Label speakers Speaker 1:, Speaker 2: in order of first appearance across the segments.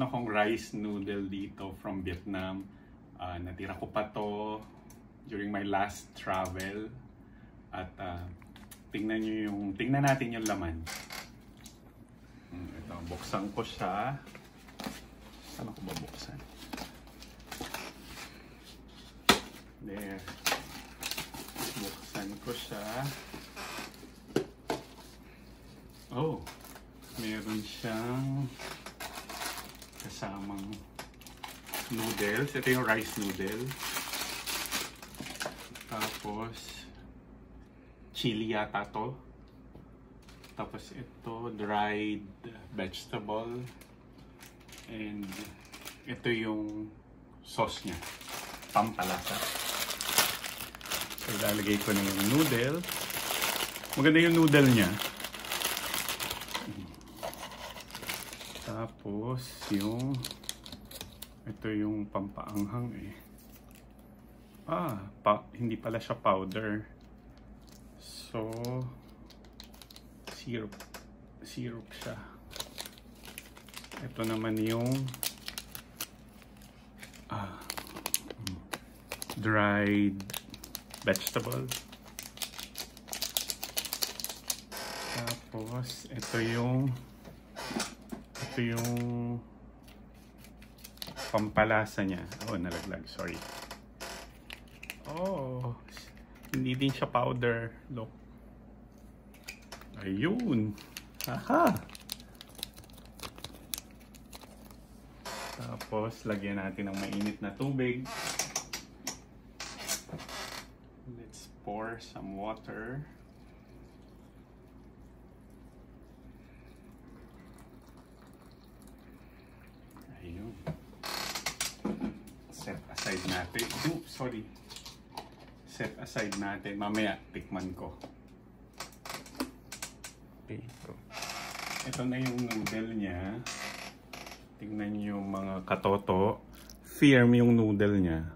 Speaker 1: meron akong rice noodle dito from Vietnam. Natira ko pa to during my last travel. At tingnan natin yung laman. Ito, buksan ko siya. Saan ako ba buksan? There. Buksan ko siya. Oh, meron siyang kasamang noodles. Ito yung rice noodle. Tapos chili yata to. Tapos ito dried vegetable. And ito yung sauce niya. Pampalasa. So ilalagay ko na yung noodle. Maganda yung noodle niya. Tapos ito yung pampaanghang eh. Hindi pala siya powder. So syrup siya. Ito naman yung dried vegetable. Tapos ito yung pampalasa niya. Nalaglag, sorry. Hindi din siya powder. Look. Ayun. Aha. Tapos lagyan natin ng mainit na tubig. Let's pour some water. Ayun. Set aside natin. Sorry. Set aside natin. Mamaya, tikman ko. Okay. Ito na yung noodle niya. Tingnan niyo yung mga katoto. Firm yung noodle niya.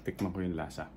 Speaker 1: Tikman ko yung lasa.